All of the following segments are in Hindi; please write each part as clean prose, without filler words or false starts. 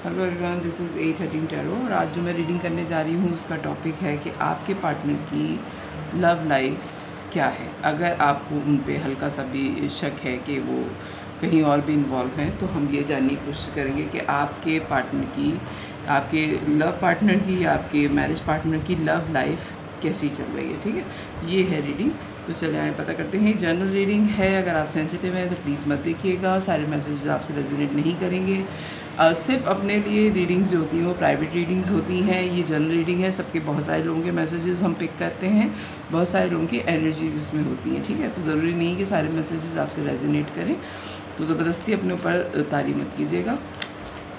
Hello everyone, this is 813 tarot और आज जो मैं रीडिंग करने जा रही हूँ उसका टॉपिक है कि आपके पार्टनर की लव लाइफ क्या है। अगर आपको उन पे हल्का सा भी शक है कि वो कहीं और भी इन्वॉल्व हैं तो हम ये जानने की कोशिश करेंगे कि आपके पार्टनर की, आपके लव पार्टनर की या आपके मैरिज पार्टनर की लव लाइफ कैसी चल रही है। ठीक है, ये है रीडिंग। तो चले आए पता करते हैं। जनरल रीडिंग है, अगर आप सेंसिटिव हैं तो प्लीज़ मत देखिएगा, सारे मैसेजेस आपसे रेजोनेट नहीं करेंगे। सिर्फ अपने लिए रीडिंग्स जो होती हैं वो प्राइवेट रीडिंग्स होती हैं। ये जनरल रीडिंग है, सबके बहुत सारे लोगों के मैसेजेस हम पिक करते हैं, बहुत सारे लोगों की एनर्जीज इसमें होती हैं। ठीक है, तो ज़रूरी नहीं कि सारे मैसेजेस आपसे रेजोनेट करें, तो ज़बरदस्ती अपने ऊपर तारी मत कीजिएगा।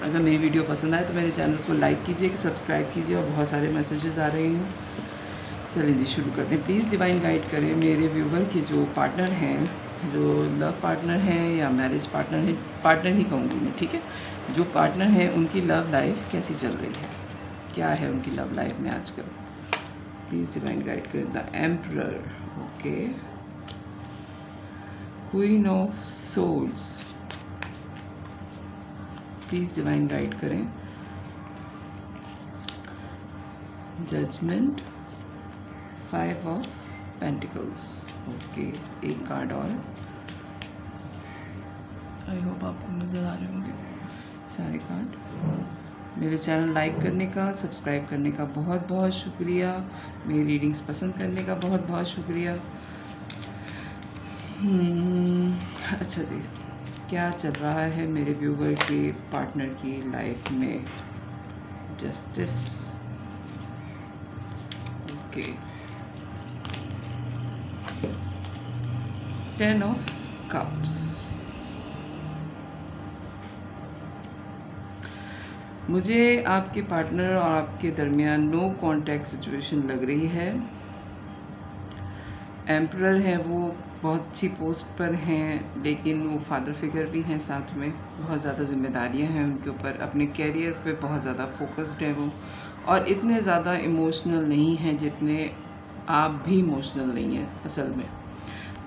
अगर मेरी वीडियो पसंद आए तो मेरे चैनल को लाइक कीजिए, सब्सक्राइब कीजिए, और बहुत सारे मैसेजेस आ रहे हैं। चलिए जी शुरू करते हैं। प्लीज़ डिवाइन गाइड करें मेरे व्यूवर के जो पार्टनर हैं, जो लव पार्टनर हैं या मैरिज पार्टनर है, पार्टनर ही कहूँगी मैं। ठीक है, जो पार्टनर हैं उनकी लव लाइफ कैसी चल रही है, क्या है उनकी लव लाइफ में आजकल। प्लीज़ डिवाइन गाइड करें। The emperor, okay, queen of souls, please divine guide करें। जजमेंट, 5 ऑफ पेंटिकल्स, ओके, एक कार्ड और। आई होप आपको नज़र आ रहे होंगे सारे कार्ड। मेरे चैनल लाइक करने का, सब्सक्राइब करने का बहुत बहुत शुक्रिया। मेरी रीडिंग्स पसंद करने का बहुत बहुत शुक्रिया। अच्छा जी, क्या चल रहा है मेरे व्यूवर के पार्टनर की लाइफ में। Justice, okay, 10 of cups. मुझे आपके पार्टनर और आपके दरमियान नो कांटेक्ट सिचुएशन लग रही है। एम्परर है, वो बहुत अच्छी पोस्ट पर हैं, लेकिन वो फादर फिगर भी हैं, साथ में बहुत ज़्यादा जिम्मेदारियां हैं उनके ऊपर, अपने कैरियर पे बहुत ज़्यादा फोकस्ड है वो, और इतने ज़्यादा इमोशनल नहीं हैं जितने आप भी इमोशनल नहीं हैं। असल में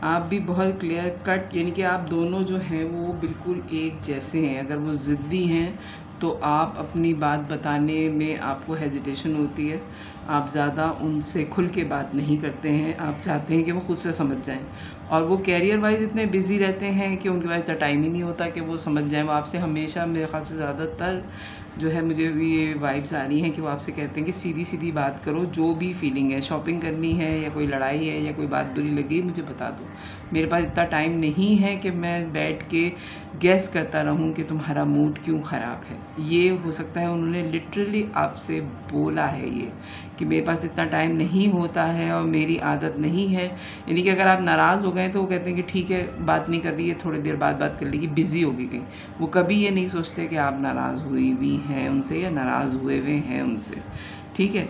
आप भी बहुत क्लियर कट, यानी कि आप दोनों जो हैं वो बिल्कुल एक जैसे हैं। अगर वो ज़िद्दी हैं तो आप अपनी बात बताने में आपको हेजिटेशन होती है, आप ज़्यादा उनसे खुल के बात नहीं करते हैं, आप चाहते हैं कि वो खुद से समझ जाएं। और वो कैरियर वाइज इतने बिजी रहते हैं कि उनके पास इतना टाइम ही नहीं होता कि वो समझ जाएं। वो आपसे हमेशा, मेरे ख्याल से ज़्यादातर जो है, मुझे भी ये वाइब्स आ रही हैं कि वो आपसे कहते हैं कि सीधी सीधी बात करो, जो भी फीलिंग है, शॉपिंग करनी है या कोई लड़ाई है या कोई बात बुरी लगी मुझे बता दो। मेरे पास इतना टाइम नहीं है कि मैं बैठ के गैस करता रहूं कि तुम्हारा मूड क्यों ख़राब है। ये हो सकता है उन्होंने लिटरली आपसे बोला है ये, कि मेरे पास इतना टाइम नहीं होता है और मेरी आदत नहीं है। यानी कि अगर आप नाराज़ हो गए तो वो कहते हैं कि ठीक है, बात नहीं कर रही है, थोड़ी देर बाद बात कर लेगी, बिज़ी होगी कहीं। वो कभी ये नहीं सोचते कि आप नाराज़ हुई भी हैं उनसे या नाराज़ हुए हुए हैं उनसे। ठीक है,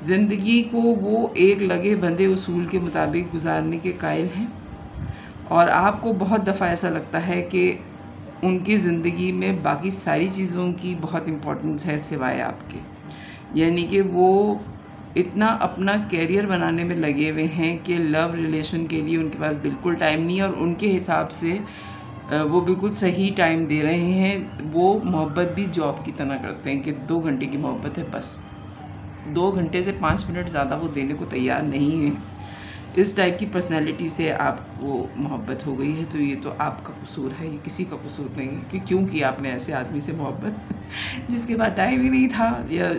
ज़िंदगी को वो एक लगे बंधे उसूल के मुताबिक गुजारने के कायल हैं, और आपको बहुत दफ़ा ऐसा लगता है कि उनकी ज़िंदगी में बाकी सारी चीज़ों की बहुत इम्पोर्टेंस है सिवाय आपके। यानी कि वो इतना अपना कैरियर बनाने में लगे हुए हैं कि लव रिलेशन के लिए उनके पास बिल्कुल टाइम नहीं है, और उनके हिसाब से वो बिल्कुल सही टाइम दे रहे हैं। वो मोहब्बत भी जॉब की तरह करते हैं कि 2 घंटे की मोहब्बत है, बस 2 घंटे से 5 मिनट ज़्यादा वो देने को तैयार नहीं है। इस टाइप की पर्सनैलिटी से आपको मोहब्बत हो गई है, तो ये तो आपका कसूर है, ये किसी का कसूर नहीं है कि क्यों किया आपने ऐसे आदमी से मोहब्बत जिसके पास टाइम ही नहीं था, या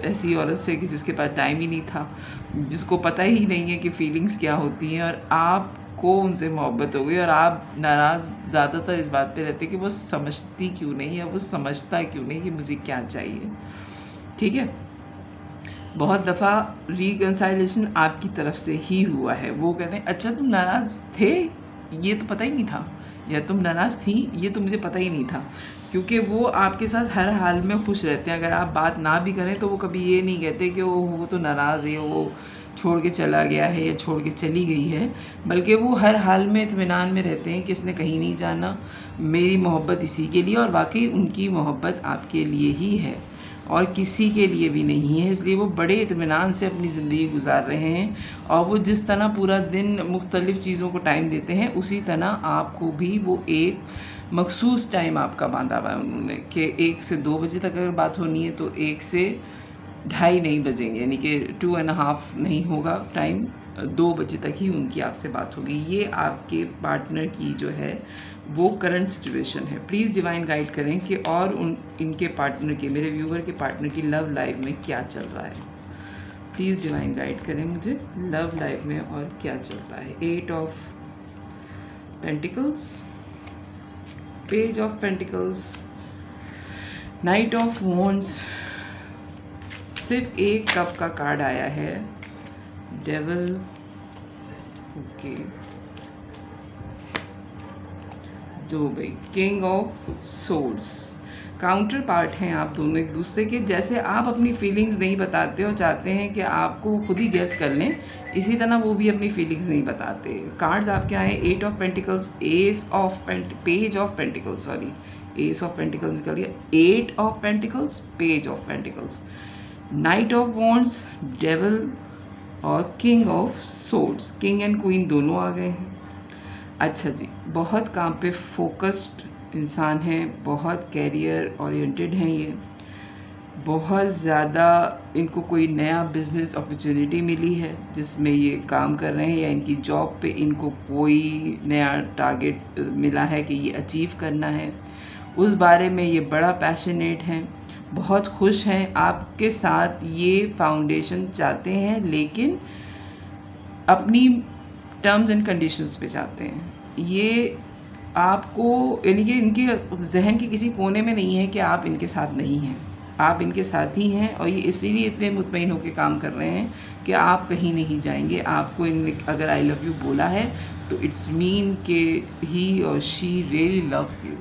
ऐसी औरत से कि जिसके पास टाइम ही नहीं था, जिसको पता ही नहीं है कि फीलिंग्स क्या होती हैं, और आपको उनसे मोहब्बत हो गई। और आप नाराज़ ज़्यादातर इस बात पे रहते कि वो समझती क्यों नहीं है, वो समझता क्यों नहीं कि मुझे क्या चाहिए। ठीक है, बहुत दफ़ा रिकन्साइलेशन आपकी तरफ से ही हुआ है। वो कहते हैं अच्छा तुम नाराज़ थे, ये तो पता ही नहीं था, या तुम नाराज़ थी, ये तो मुझे पता ही नहीं था। क्योंकि वो आपके साथ हर हाल में खुश रहते हैं। अगर आप बात ना भी करें तो वो कभी ये नहीं कहते कि वो तो नाराज़ है, वो छोड़ के चला गया है या छोड़ के चली गई है, बल्कि वो हर हाल में इत्मीनान में रहते हैं कि इसने कहीं नहीं जाना, मेरी मोहब्बत इसी के लिए, और वाकई उनकी मोहब्बत आपके लिए ही है और किसी के लिए भी नहीं है। इसलिए वो बड़े इत्मीनान से अपनी ज़िंदगी गुजार रहे हैं, और वो जिस तरह पूरा दिन मुख्तलिफ़ चीज़ों को टाइम देते हैं, उसी तरह आपको भी वो एक मखसूस टाइम आपका बांधा हुआ है उन्होंने कि 1 से 2 बजे तक अगर बात होनी है तो 1 से 2:30 नहीं बजेंगे, यानी कि 2.5 नहीं होगा टाइम, 2 बजे तक ही उनकी आपसे बात होगी। ये आपके पार्टनर की जो है वो करंट सिचुएशन है। प्लीज़ डिवाइन गाइड करें कि और इनके पार्टनर के, मेरे व्यूवर के पार्टनर की लव लाइफ में क्या चल रहा है। प्लीज़ डिवाइन गाइड करें मुझे लव लाइफ में और क्या चल रहा है। 8 of pentacles, page of pentacles, knight of wands, सिर्फ एक कप का कार्ड आया है, डेविल, ओके, दो भाई, king of swords. Counter part हैं आप दोनों एक दूसरे के। जैसे आप अपनी फीलिंग्स नहीं बताते और चाहते हैं कि आपको खुद ही गेस कर लें, इसी तरह वो भी अपनी फीलिंग्स नहीं बताते। कार्ड्स आपके आए 8 of pentacles, page of pentacles, sorry, ace of pentacles निकल गया, 8 of pentacles, page of pentacles, knight of wands, devil और king of swords. King and queen दोनों आ गए हैं। अच्छा जी, बहुत काम पे फोकस्ड इंसान हैं, बहुत कैरियर ओरिएंटेड हैं ये, बहुत ज़्यादा इनको कोई नया बिजनेस अपॉर्चुनिटी मिली है जिसमें ये काम कर रहे हैं, या इनकी जॉब पे इनको कोई नया टारगेट मिला है कि ये अचीव करना है, उस बारे में ये बड़ा पैशनेट हैं, बहुत खुश हैं आपके साथ। ये फाउंडेशन चाहते हैं लेकिन अपनी टर्म्स एंड कंडीशंस पे चाहते हैं। ये आपको, यानी कि इनके जहन के किसी कोने में नहीं है कि आप इनके साथ नहीं हैं, आप इनके साथ ही हैं। और ये इसलिए इतने मुतमईन होकर काम कर रहे हैं कि आप कहीं नहीं जाएंगे। आपको इनने अगर आई लव यू बोला है तो इट्स मीन कि ही और शी रियली लव्स यू।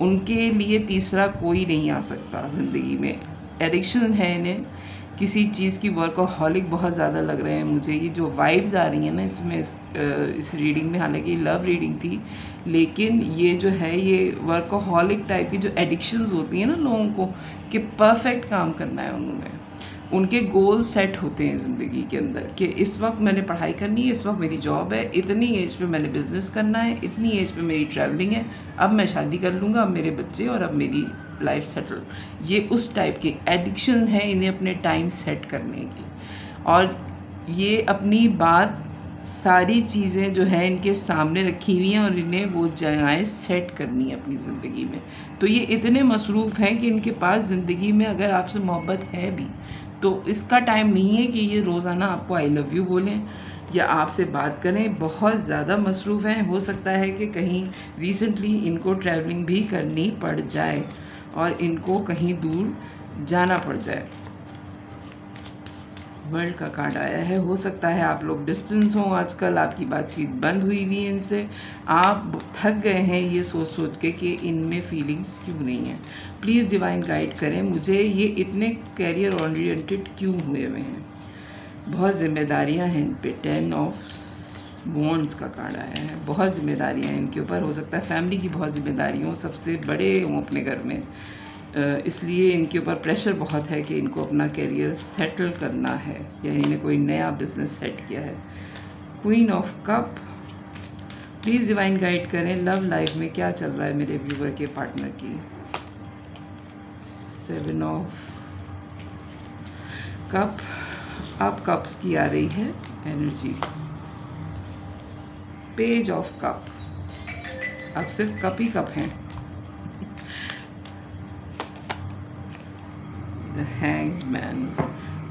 उनके लिए तीसरा कोई नहीं आ सकता ज़िंदगी में। एडिक्शन है इन्हें किसी चीज़ की, वर्कहॉलिक बहुत ज़्यादा लग रहे हैं मुझे। ये जो वाइब्स आ रही हैं ना इसमें, इस रीडिंग में, हालांकि लव रीडिंग थी लेकिन ये जो है ये वर्कहॉलिक टाइप की जो एडिक्शंस होती हैं ना लोगों को, कि परफेक्ट काम करना है उन्होंने, उनके गोल सेट होते हैं ज़िंदगी के अंदर कि इस वक्त मैंने पढ़ाई करनी है, इस वक्त मेरी जॉब है, इतनी एज पे मैंने बिज़नेस करना है, इतनी एज पे मेरी ट्रैवलिंग है, अब मैं शादी कर लूँगा, अब मेरे बच्चे और अब मेरी लाइफ सेटल। ये उस टाइप की एडिक्शन है इन्हें अपने टाइम सेट करने की। और ये अपनी बात, सारी चीज़ें जो हैं इनके सामने रखी हुई हैं और इन्हें वो जगहें सेट करनी है अपनी ज़िंदगी में। तो ये इतने मसरूफ़ हैं कि इनके पास ज़िंदगी में अगर आपसे मोहब्बत है भी तो इसका टाइम नहीं है कि ये रोज़ाना आपको आई लव यू बोलें या आपसे बात करें। बहुत ज़्यादा मसरूफ़ हैं। हो सकता है कि कहीं रिसेंटली इनको ट्रैवलिंग भी करनी पड़ जाए और इनको कहीं दूर जाना पड़ जाए। वर्ल्ड का कार्ड आया है। हो सकता है आप लोग डिस्टेंस हो, आजकल आपकी बातचीत बंद हुई हुई है इनसे, आप थक गए हैं ये सोच सोच के कि इनमें फीलिंग्स क्यों नहीं है। प्लीज़ डिवाइन गाइड करें मुझे, ये इतने कैरियर ओरिएंटेड क्यों हुए हुए हैं। बहुत जिम्मेदारियां हैं इन पे। 10 ऑफ वॉन्ड्स का कार्ड आया है। बहुत जिम्मेदारियां हैं इनके ऊपर। हो सकता है फैमिली की बहुत जिम्मेदारी हो, सबसे बड़े हों अपने घर में, इसलिए इनके ऊपर प्रेशर बहुत है कि इनको अपना करियर सेटल करना है या इन्हें कोई नया बिजनेस सेट किया है। Queen of cup, please divine guide करें लव लाइफ में क्या चल रहा है मेरे व्यूवर के पार्टनर की। 7 ऑफ कप, अब कप्स की आ रही है एनर्जी। पेज ऑफ कप, अब सिर्फ कप ही कप हैं। The Hanged Man,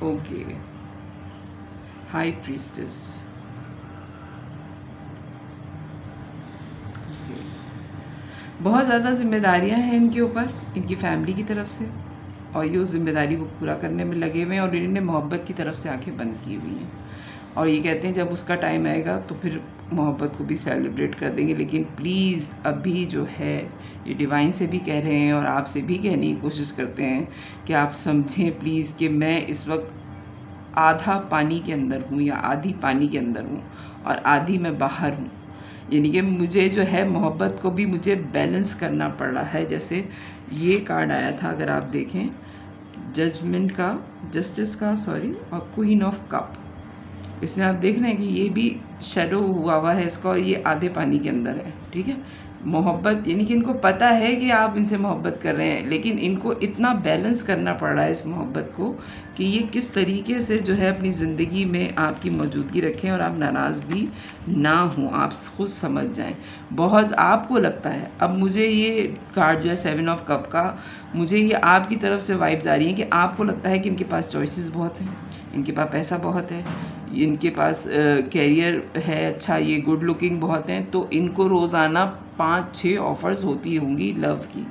okay, high priestess, okay. बहुत ज़्यादा जिम्मेदारियां हैं इनके ऊपर, इनकी फैमिली की तरफ से, और ये उस जिम्मेदारी को पूरा करने में लगे हुए हैं और इन्होंने मोहब्बत की तरफ से आंखें बंद की हुई हैं। और ये कहते हैं जब उसका टाइम आएगा तो फिर मोहब्बत को भी सेलिब्रेट कर देंगे। लेकिन प्लीज़ अभी जो है, ये डिवाइन से भी कह रहे हैं और आपसे भी कहने की कोशिश करते हैं कि आप समझें प्लीज़ कि मैं इस वक्त आधा पानी के अंदर हूँ या आधी पानी के अंदर हूँ और आधी मैं बाहर हूँ। यानी कि मुझे जो है मोहब्बत को भी मुझे बैलेंस करना पड़ रहा है। जैसे ये कार्ड आया था, अगर आप देखें, जजमेंट का, जस्टिस का, सॉरी, और क्वीन ऑफ कप। इसमें आप देख रहे हैं कि ये भी शेडो हुआ है इसका और ये आधे पानी के अंदर है, ठीक है। मोहब्बत यानी कि इनको पता है कि आप इनसे मोहब्बत कर रहे हैं, लेकिन इनको इतना बैलेंस करना पड़ रहा है इस मोहब्बत को कि ये किस तरीके से जो है अपनी ज़िंदगी में आपकी मौजूदगी रखें और आप नाराज़ भी ना हों, आप खुद समझ जाएं। बहुत आपको लगता है, अब मुझे ये कार्ड जो है 7 ऑफ कप का, मुझे ये आपकी तरफ से वाइब्स आ रही हैं कि आपको लगता है कि इनके पास चॉइसेस बहुत हैं, इनके पास पैसा बहुत है, इनके पास कैरियर है अच्छा, ये गुड लुकिंग बहुत हैं, तो इनको रोज़ाना 5-6 ऑफ़र्स होती होंगी लव की।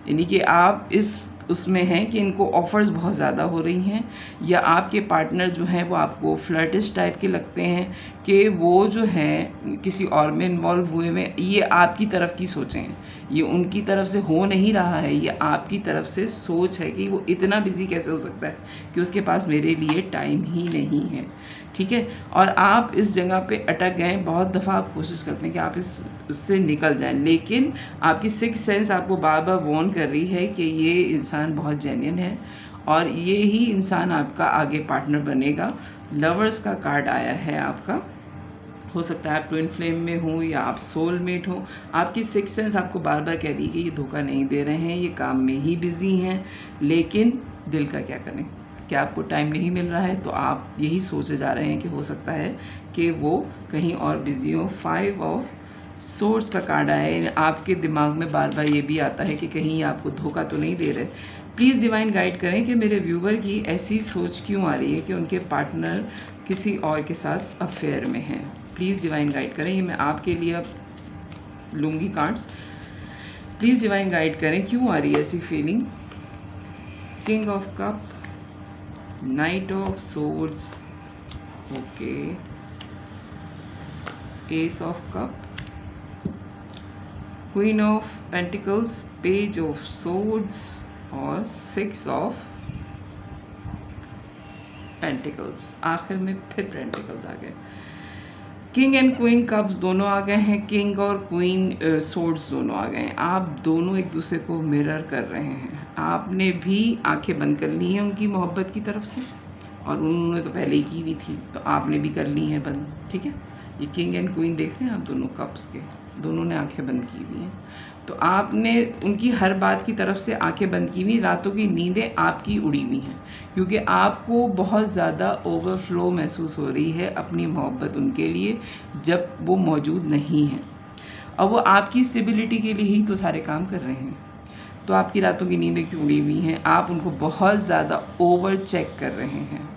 यानी कि आप इस उसमें हैं कि इनको ऑफ़र्स बहुत ज़्यादा हो रही हैं, या आपके पार्टनर जो हैं वो आपको फ्लर्टिश टाइप के लगते हैं कि वो जो हैं किसी और में इन्वॉल्व हुए में, ये आपकी तरफ की सोचें हैं, ये उनकी तरफ से हो नहीं रहा है, ये आपकी तरफ से सोच है कि वो इतना बिज़ी कैसे हो सकता है कि उसके पास मेरे लिए टाइम ही नहीं है, ठीक है। और आप इस जगह पे अटक गए। बहुत दफ़ा आप कोशिश करते हैं कि आप उससे निकल जाएं, लेकिन आपकी सिक्स्थ सेंस आपको बार बार वार्न कर रही है कि ये इंसान बहुत जेन्युइन है और ये ही इंसान आपका आगे पार्टनर बनेगा। लवर्स का कार्ड आया है आपका, हो सकता है आप ट्विन फ्लेम में हो या आप सोलमेट हो। आपकी सिक्स्थ सेंस आपको बार बार कह रही है कि ये धोखा नहीं दे रहे हैं, ये काम में ही बिज़ी हैं, लेकिन दिल का क्या करें, क्या आपको टाइम नहीं मिल रहा है, तो आप यही सोचे जा रहे हैं कि हो सकता है कि वो कहीं और बिज़ी हो। 5 ऑफ सोर्स का कार्ड आया है, आपके दिमाग में बार बार ये भी आता है कि कहीं आपको धोखा तो नहीं दे रहे। प्लीज़ डिवाइन गाइड करें कि मेरे व्यूवर की ऐसी सोच क्यों आ रही है कि उनके पार्टनर किसी और के साथ अफेयर में हैं। प्लीज़ डिवाइन गाइड करें, ये मैं आपके लिए अब लूँगी कार्ड्स। प्लीज़ डिवाइन गाइड करें क्यों आ रही है ऐसी feeling. King of cup, night of swords, okay, S of cup, queen of pentacles, page of swords और 6 ऑफ पेंटिकल्स। आखिर में फिर पेंटिकल्स आ गए। किंग एंड क्वीन कप्स दोनों आ गए हैं, किंग और क्वीन सोर्ड्स दोनों आ गए हैं। आप दोनों एक दूसरे को मिरर कर रहे हैं। आपने भी आंखें बंद कर ली हैं उनकी मोहब्बत की तरफ से, और उन्होंने तो पहले ही की हुई थी, तो आपने भी कर ली हैं बंद, ठीक है। ये किंग एंड क्वीन देख रहे हैं आप दोनों कप्स के, दोनों ने आंखें बंद की हुई हैं। तो आपने उनकी हर बात की तरफ से आंखें बंद की हुई, रातों की नींदें आपकी उड़ी हुई हैं, क्योंकि आपको बहुत ज़्यादा ओवरफ्लो महसूस हो रही है अपनी मोहब्बत उनके लिए जब वो मौजूद नहीं हैं। और वो आपकी स्टेबिलिटी के लिए ही तो सारे काम कर रहे हैं, तो आपकी रातों की नींदें क्यों उड़ी हुई हैं। आप उनको बहुत ज़्यादा ओवर चेक कर रहे हैं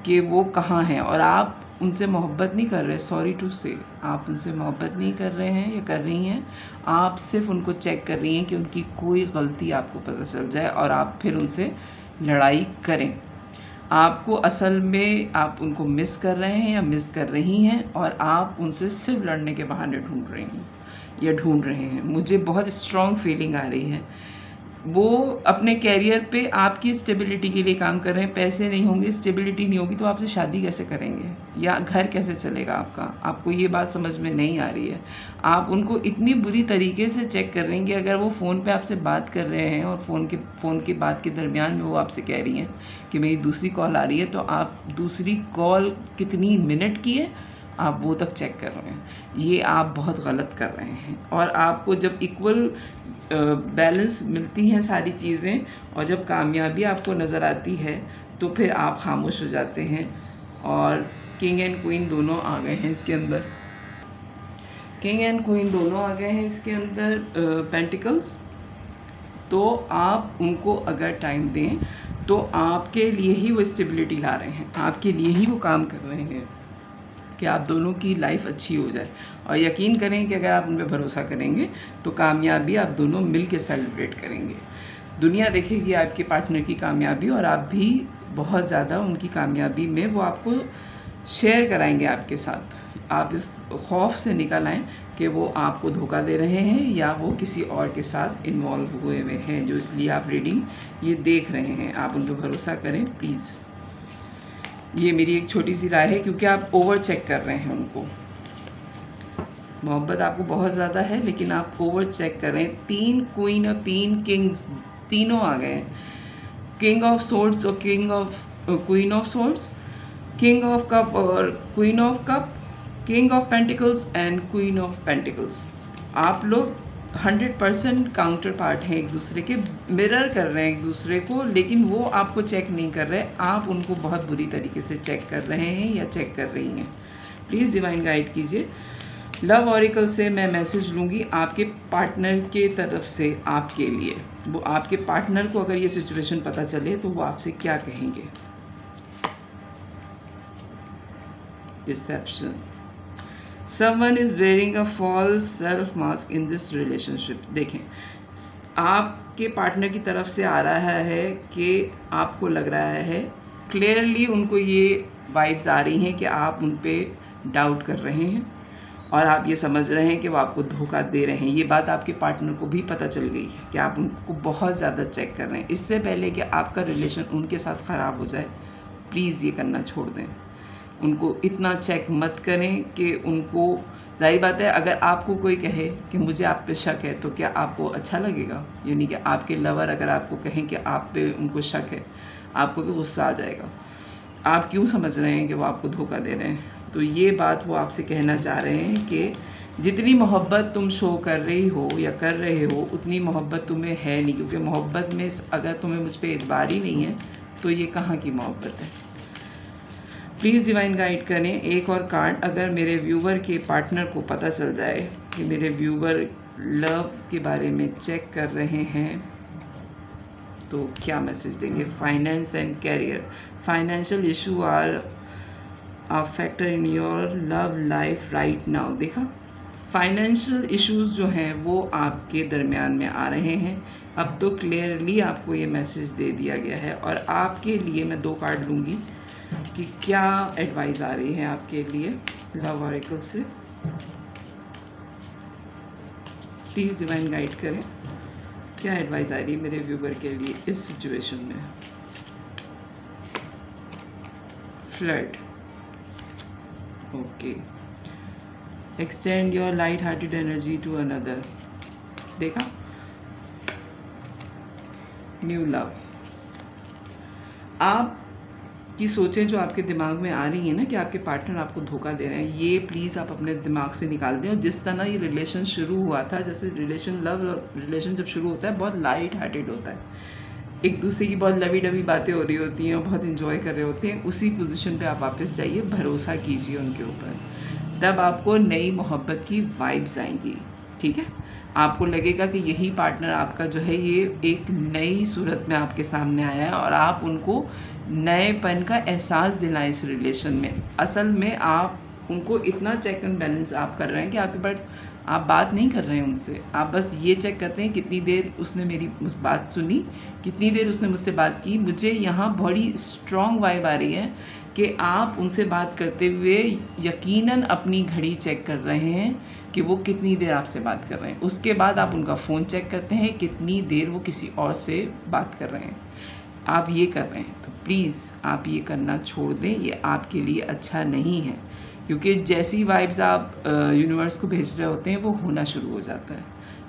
कि वो कहाँ हैं, और आप उनसे मोहब्बत नहीं कर रहे, सॉरी टू से, आप उनसे मोहब्बत नहीं कर रहे हैं या कर रही हैं, आप सिर्फ उनको चेक कर रही हैं कि उनकी कोई गलती आपको पता चल जाए और आप फिर उनसे लड़ाई करें। आपको असल में आप उनको मिस कर रहे हैं या मिस कर रही हैं, और आप उनसे सिर्फ लड़ने के बहाने ढूंढ रही हैं या ढूंढ रहे हैं। मुझे बहुत स्ट्रॉन्ग फीलिंग आ रही है, वो अपने कैरियर पे आपकी स्टेबिलिटी के लिए काम कर रहे हैं। पैसे नहीं होंगे, स्टेबिलिटी नहीं होगी, तो आपसे शादी कैसे करेंगे या घर कैसे चलेगा आपका। आपको ये बात समझ में नहीं आ रही है। आप उनको इतनी बुरी तरीके से चेक कर रहे हैं कि अगर वो फ़ोन पे आपसे बात कर रहे हैं और फ़ोन की बात के दरमियान में वो आपसे कह रही हैं कि मेरी दूसरी कॉल आ रही है, तो आप दूसरी कॉल कितनी मिनट की है आप वो तक चेक कर रहे हैं। ये आप बहुत गलत कर रहे हैं। और आपको जब इक्वल बैलेंस मिलती हैं सारी चीज़ें, और जब कामयाबी आपको नज़र आती है, तो फिर आप खामोश हो जाते हैं। और किंग एंड क्वीन दोनों आ गए हैं इसके अंदर, किंग एंड क्वीन दोनों आ गए हैं इसके अंदर पेंटिकल्स। तो आप उनको अगर टाइम दें तो आपके लिए ही वो स्टेबिलिटी ला रहे हैं, आपके लिए ही वो काम कर रहे हैं कि आप दोनों की लाइफ अच्छी हो जाए। और यकीन करें कि अगर आप उन पर भरोसा करेंगे तो कामयाबी आप दोनों मिल के सेलिब्रेट करेंगे। दुनिया देखेगी आपके पार्टनर की कामयाबी, और आप भी बहुत ज़्यादा उनकी कामयाबी में वो आपको शेयर कराएंगे आपके साथ। आप इस खौफ से निकल आएँ कि वो आपको धोखा दे रहे हैं या वो किसी और के साथ इन्वॉल्व हुए हुए हैं, जो इसलिए आप रीडिंग ये देख रहे हैं। आप उन पर भरोसा करें प्लीज़, ये मेरी एक छोटी सी राय है, क्योंकि आप ओवर चेक कर रहे हैं उनको। मोहब्बत आपको बहुत ज़्यादा है, लेकिन आप ओवर चेक कर रहे हैं। 3 क्वीन और 3 किंग्स तीनों आ गए, किंग ऑफ सोर्ड्स और queen of swords, king of cup और queen of cup, king of pentacles and queen of pentacles. आप लोग 100% काउंटर पार्ट हैं, एक दूसरे के मिरर कर रहे हैं एक दूसरे को, लेकिन वो आपको चेक नहीं कर रहे, आप उनको बहुत बुरी तरीके से चेक कर रहे हैं या चेक कर रही हैं। प्लीज़ डिवाइन गाइड कीजिए। लव ऑरिकल से मैं मैसेज लूँगी आपके पार्टनर के तरफ से आपके लिए। वो आपके पार्टनर को अगर ये सिचुएशन पता चले तो वो आपसे क्या कहेंगे। Deception, someone is wearing a false self mask in this relationship. देखें, आपके पार्टनर की तरफ से आ रहा है कि आपको लग रहा है, क्लियरली उनको ये वाइब्स आ रही हैं कि आप उन पर डाउट कर रहे हैं और आप ये समझ रहे हैं कि वो आपको धोखा दे रहे हैं। ये बात आपके पार्टनर को भी पता चल गई है कि आप उनको बहुत ज़्यादा चेक कर रहे हैं। इससे पहले कि आपका रिलेशन उनके साथ ख़राब हो जाए, प्लीज़ ये करना छोड़ दें। उनको इतना चेक मत करें कि उनको, जाहिर बात है अगर आपको कोई कहे कि मुझे आप पे शक है तो क्या आपको अच्छा लगेगा? यानी कि आपके लवर अगर आपको कहें कि आप पे उनको शक है, आपको भी गुस्सा आ जाएगा। आप क्यों समझ रहे हैं कि वो आपको धोखा दे रहे हैं? तो ये बात वो आपसे कहना चाह रहे हैं कि जितनी मोहब्बत तुम शो कर रही हो या कर रहे हो उतनी मोहब्बत तुम्हें है नहीं, क्योंकि मोहब्बत में अगर तुम्हें मुझ पर एतबार ही नहीं है तो ये कहाँ की मोहब्बत है। प्लीज़ डिवाइन गाइड करें एक और कार्ड। अगर मेरे व्यूवर के पार्टनर को पता चल जाए कि मेरे व्यूवर लव के बारे में चेक कर रहे हैं तो क्या मैसेज देंगे। Finance and career, financial issue are a factor in your love life right now. देखा, फाइनेंशियल इश्यूज जो हैं वो आपके दरमियान में आ रहे हैं। अब तो क्लियरली आपको ये मैसेज दे दिया गया है और आपके लिए मैं 2 कार्ड लूँगी कि क्या एडवाइस आ रही है आपके लिए लव ऑरेकल से। प्लीज़ डिवाइन गाइड करें, क्या एडवाइस आ रही है मेरे व्यूवर के लिए इस सिचुएशन में। Flirt, okay, extend your light hearted energy to another. देखा, न्यू लव। आप की सोचें जो आपके दिमाग में आ रही हैं ना कि आपके पार्टनर आपको धोखा दे रहे हैं, ये प्लीज़ आप अपने दिमाग से निकाल दें। और जिस तरह ये रिलेशन शुरू हुआ था, जैसे लव रिलेशन जब शुरू होता है बहुत लाइट हार्टेड होता है, एक दूसरे की बहुत लवी डवी बातें हो रही होती हैं और बहुत इंजॉय कर रहे होते हैं, उसी पोजीशन पे आप वापस जाइए, भरोसा कीजिए उनके ऊपर, तब आपको नई मोहब्बत की वाइब्स आएंगी। ठीक है, आपको लगेगा कि यही पार्टनर आपका जो है ये एक नई सूरत में आपके सामने आया है और आप उनको नएपन का एहसास दिलाएं इस रिलेशन में। असल में आप उनको इतना चेक एंड बैलेंस आप कर रहे हैं कि आपके पास आप बात नहीं कर रहे हैं उनसे, आप बस ये चेक करते हैं कितनी देर उसने मेरी बात सुनी, कितनी देर उसने मुझसे बात की। मुझे यहाँ बड़ी स्ट्रॉन्ग वाइब आ रही है कि आप उनसे बात करते हुए यकीनन अपनी घड़ी चेक कर रहे हैं कि वो कितनी देर आपसे बात कर रहे हैं। उसके बाद आप उनका फ़ोन चेक करते हैं कितनी देर वो किसी और से बात कर रहे हैं। आप ये कर रहे हैं तो प्लीज़ आप ये करना छोड़ दें, ये आपके लिए अच्छा नहीं है, क्योंकि जैसी वाइब्स आप यूनिवर्स को भेज रहे होते हैं वो होना शुरू हो जाता है।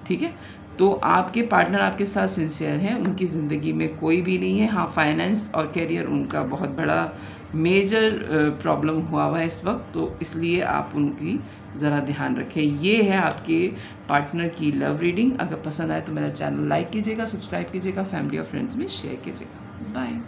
ठीक है, तो आपके पार्टनर आपके साथ सिंसियर हैं, उनकी ज़िंदगी में कोई भी नहीं है। हाँ, फाइनेंस और कैरियर उनका बहुत बड़ा मेजर प्रॉब्लम हुआ है इस वक्त, तो इसलिए आप उनकी ज़रा ध्यान रखें। ये है आपके पार्टनर की लव रीडिंग। अगर पसंद आए तो मेरा चैनल लाइक कीजिएगा, सब्सक्राइब कीजिएगा, फैमिली और फ्रेंड्स में शेयर कीजिएगा। बाय।